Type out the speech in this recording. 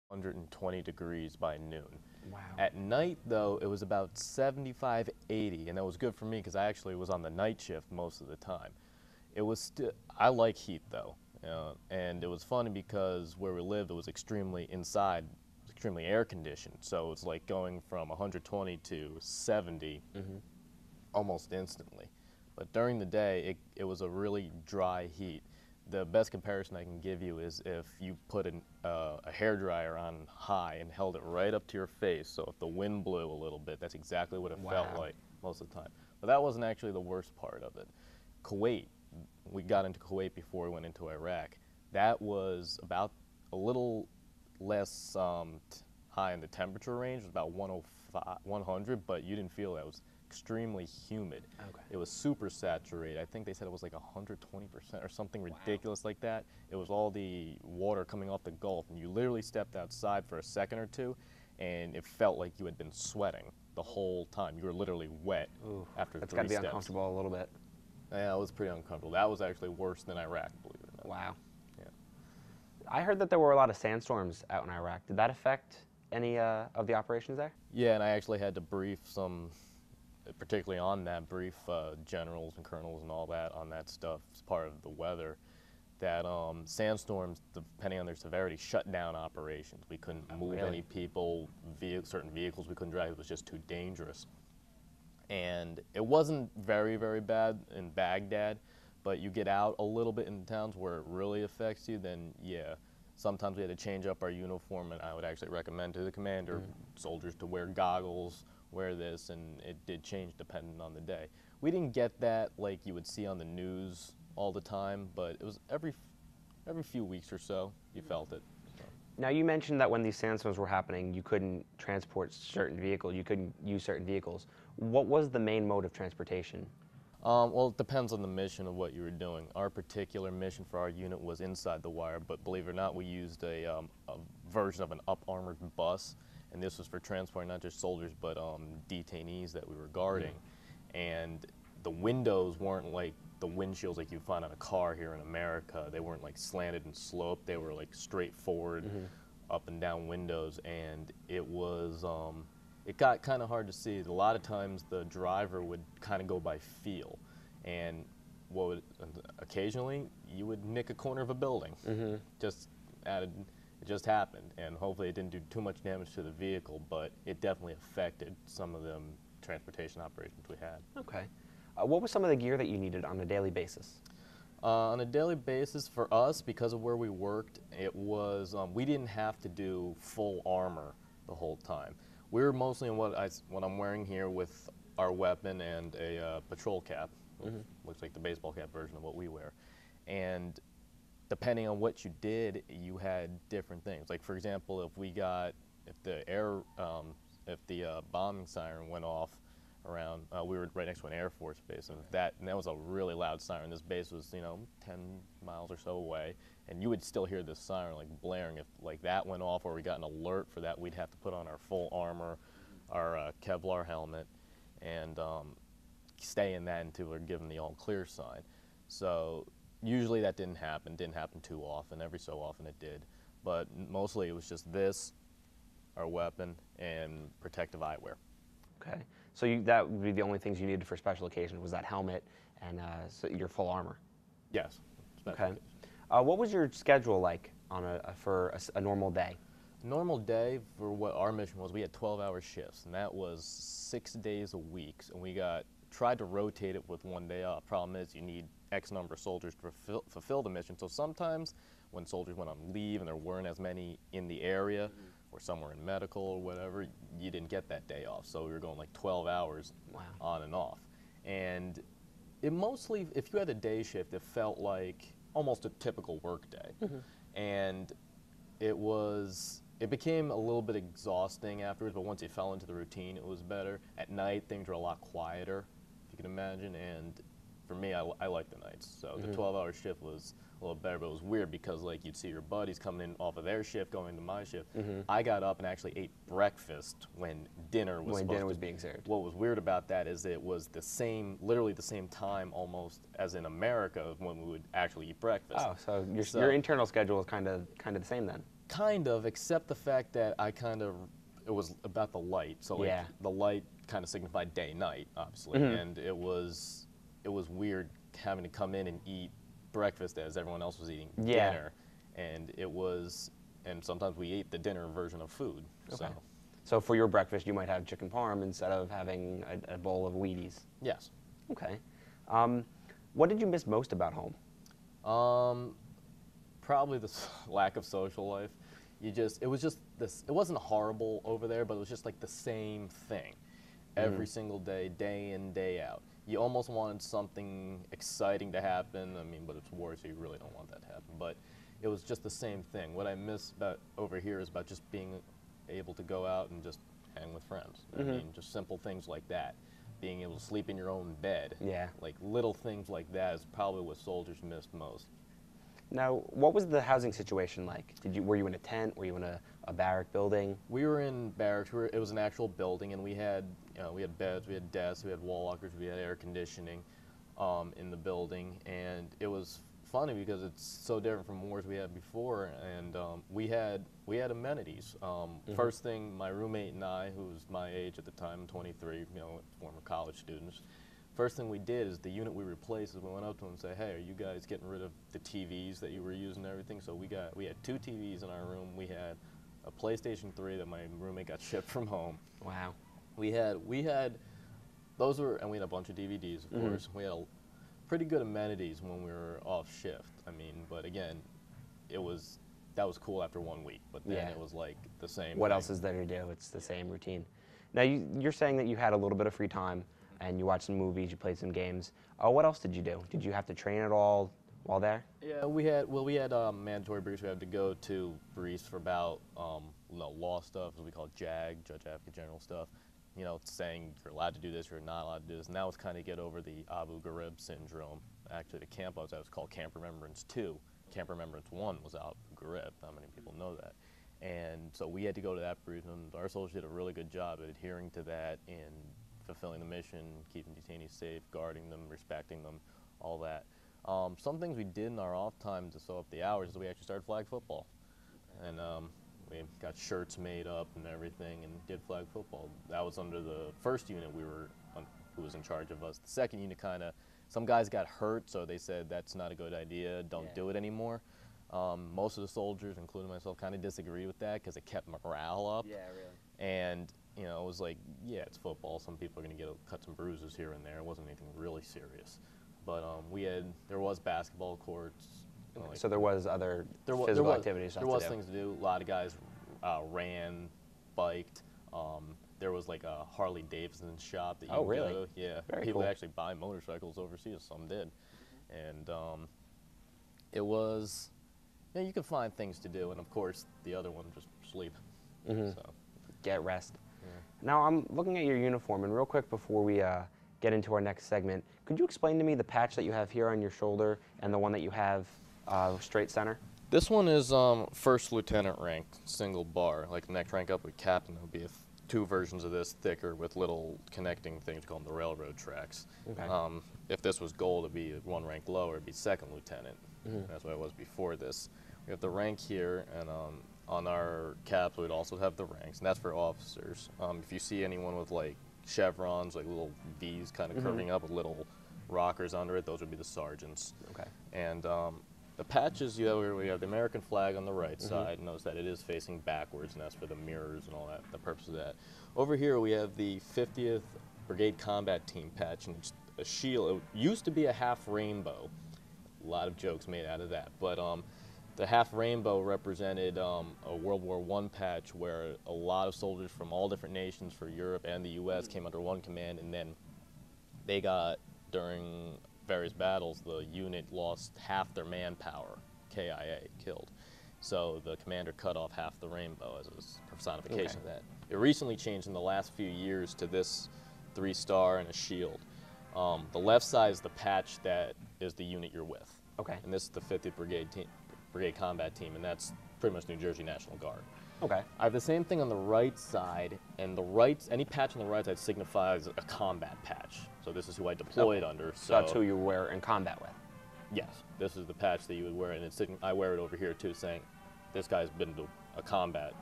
120 degrees by noon. Wow. At night, though, it was about 75, 80, and that was good for me because I actually was on the night shift most of the time. It was still, I like heat though, and it was funny because where we lived, it was extremely inside, extremely air conditioned. So it's like going from 120 to 70 almost instantly. But during the day, it was a really dry heat. The best comparison I can give you is if you put a hair dryer on high and held it right up to your face. So if the wind blew a little bit, that's exactly what it felt Wow. like most of the time. But that wasn't actually the worst part of it. Kuwait, we got into Kuwait before we went into Iraq. That was about a little less high in the temperature range, it was about 105, 100, but you didn't feel that. It was extremely humid. Okay. It was super saturated. I think they said it was like 120% or something ridiculous like that. It was all the water coming off the Gulf, and you literally stepped outside for a second or two, and it felt like you had been sweating the whole time. You were literally wet Ooh, after that's 3 got to be steps. uncomfortable a little bit. Yeah, it was pretty uncomfortable. That was actually worse than Iraq, believe it or not. Wow. Yeah. I heard that there were a lot of sandstorms out in Iraq. Did that affect any of the operations there? Yeah, and I actually had to brief some, particularly on that, brief generals and colonels and all that on that stuff as part of the weather, that sandstorms, depending on their severity, shut down operations. We couldn't move really? any people, certain vehicles we couldn't drive. It was just too dangerous. And it wasn't very, very bad in Baghdad, but you get out a little bit in the towns where it really affects you, then yeah, sometimes we had to change up our uniform, and I would actually recommend to the commander, soldiers to wear goggles, wear this, and it did change depending on the day. We didn't get that like you would see on the news all the time, but it was every few weeks or so you felt it. So. Now, you mentioned that when these sandstorms were happening, you couldn't transport certain vehicles, you couldn't use certain vehicles. What was the main mode of transportation? Well, it depends on the mission of what you were doing. Our particular mission for our unit was inside the wire, but believe it or not, we used a version of an up-armored bus, and this was for transporting not just soldiers, but detainees that we were guarding. And the windows weren't like the windshields like you find on a car here in America. They weren't like slanted and sloped. They were like straightforward, up and down windows, and it was it got kind of hard to see. A lot of times the driver would kind of go by feel, and occasionally you would nick a corner of a building. It just happened, and hopefully it didn't do too much damage to the vehicle, but it definitely affected some of the transportation operations we had. Okay. What was some of the gear that you needed on a daily basis? On a daily basis, for us, because of where we worked, it was we didn't have to do full armor the whole time. We were mostly in what I'm wearing here with our weapon and a patrol cap. Looks like the baseball cap version of what we wear. And depending on what you did, you had different things. Like for example, if the bombing siren went off around, we were right next to an Air Force base, and that was a really loud siren. This base was 10 miles or so away, and you would still hear this siren like blaring. If like that went off or we got an alert for that, we'd have to put on our full armor, our Kevlar helmet, and stay in that until we were given the all clear sign. So usually that didn't happen too often. Every so often it did, but mostly it was just this, our weapon, and protective eyewear. Okay. So that would be the only things you needed for special occasion was that helmet and so your full armor. Yes. Okay. What was your schedule like on for a normal day? Normal day for what our mission was, we had 12-hour shifts, and that was 6 days a week. And we tried to rotate it with one day off. Problem is, you need X number of soldiers to fulfill the mission. So sometimes when soldiers went on leave and there weren't as many in the area, or somewhere in medical or whatever, you didn't get that day off. So we were going like 12 hours on and off. And it mostly, if you had a day shift, it felt like almost a typical work day. And it became a little bit exhausting afterwards, but once you fell into the routine, it was better. At night, things were a lot quieter, if you can imagine, and for me, I like the nights. So the 12-hour shift was a little better, but it was weird because like you'd see your buddies coming in off of their shift, going to my shift. I got up and actually ate breakfast when dinner was being served. What was weird about that is it was literally the same time almost as in America when we would actually eat breakfast. Oh, so your internal schedule is kind of the same then. Kind of, except the fact that it was about the light. So like Yeah. the light kind of signified day, night, obviously, and it was weird having to come in and eat breakfast as everyone else was eating Yeah. dinner, and sometimes we ate the dinner version of food. So Okay. So for your breakfast, you might have chicken parm instead of having a bowl of Wheaties. yes. Okay. What did you miss most about home? Probably the lack of social life. It was just this. It wasn't horrible over there, but it was just like the same thing, every single day, day in, day out. You almost wanted something exciting to happen. I mean, but it's war, so you really don't want that to happen. But it was just the same thing. What I miss about over here is about just being able to go out and just hang with friends. I mean, just simple things like that. Being able to sleep in your own bed. Yeah. Like little things like that is probably what soldiers missed most. Now, what was the housing situation like? Were you in a tent? Were you in a barrack building? We were in barracks. It was an actual building, and we had beds, we had desks, we had wall lockers, we had air conditioning in the building, and it was funny because it's so different from wars we had before, and we had amenities. First thing, my roommate and I, who was my age at the time, 23, former college students. First thing we did is the unit we replaced is we went up to them and said, "Hey, are you guys getting rid of the TVs that you were using and everything?" So we had 2 TVs in our room. We had a PlayStation 3 that my roommate got shipped from home. Wow. We had those were, and we had a bunch of DVDs, of course. We had pretty good amenities when we were off shift. I mean, but again, that was cool after 1 week. But then Yeah. it was like the same. What thing. else is there to do? It's the same routine. Now, you're saying that you had a little bit of free time and you watched some movies, you played some games. What else did you do? Did you have to train at all while there? Yeah, we had mandatory briefs. We had to go to briefs for about law stuff, as we call it, JAG, Judge Advocate General stuff. Saying you're allowed to do this, you're not allowed to do this. And that was kind of get over the Abu Ghraib syndrome. Actually, the camp I was at was called Camp Remembrance 2. Camp Remembrance 1 was Abu Ghraib. Not many people know that. And so we had to go to that brief, and our soldiers did a really good job at adhering to that and fulfilling the mission, keeping detainees safe, guarding them, respecting them, all that. Some things we did in our off time to sew up the hours is we actually started flag football. And we got shirts made up and everything and did flag football. That was under the first unit who was in charge of us. The second unit some guys got hurt, so they said that's not a good idea, don't do it anymore. Most of the soldiers, including myself, kind of disagreed with that because it kept morale up. Yeah, really. And it was like, yeah, it's football. Some people are going to cut some bruises here and there. It wasn't anything really serious. But there was basketball courts. So there was other physical activities. There was things to do. A lot of guys ran, biked. There was like a Harley Davidson shop that you could really? go to. Yeah, Very people cool. actually buy motorcycles overseas. Some did, and it was. You could find things to do, and of course the other one just sleep. So. Get rest. Yeah. Now, I'm looking at your uniform, and real quick before we get into our next segment, could you explain to me the patch that you have here on your shoulder and the one that you have straight center? This one is first lieutenant rank, single bar. Like the next rank up with captain, there'll be 2 versions of this, thicker with little connecting things called the railroad tracks. Okay. If this was gold, it'd be 1 rank lower, it'd be second lieutenant. That's what it was before this. We have the rank here, and on our caps we'd also have the ranks, and that's for officers. If you see anyone with like chevrons, like little V's kind of curving up with little rockers under it, those would be the sergeants. Okay. And the patches, we have the American flag on the right side. Notice that it is facing backwards, and that's for the mirrors and all that, the purpose of that. Over here we have the 50th Brigade Combat Team patch, and it's a shield. It used to be a half rainbow. A lot of jokes made out of that, but the half rainbow represented a World War I patch where a lot of soldiers from all different nations for Europe and the U.S. came under one command, and then they got, during various battles, the unit lost half their manpower, KIA, killed. So the commander cut off half the rainbow as a personification of that. It recently changed in the last few years to this 3-star and a shield. The left side is the patch that is the unit you're with. Okay. And this is the 50th Brigade Combat Team, and that's pretty much New Jersey National Guard. Okay. I have the same thing on the right side, and any patch on the right side signifies a combat patch. So this is who I deployed under. So that's who you were in combat with. Yes, this is the patch that you would wear, and I wear it over here too, saying this guy's been to a combat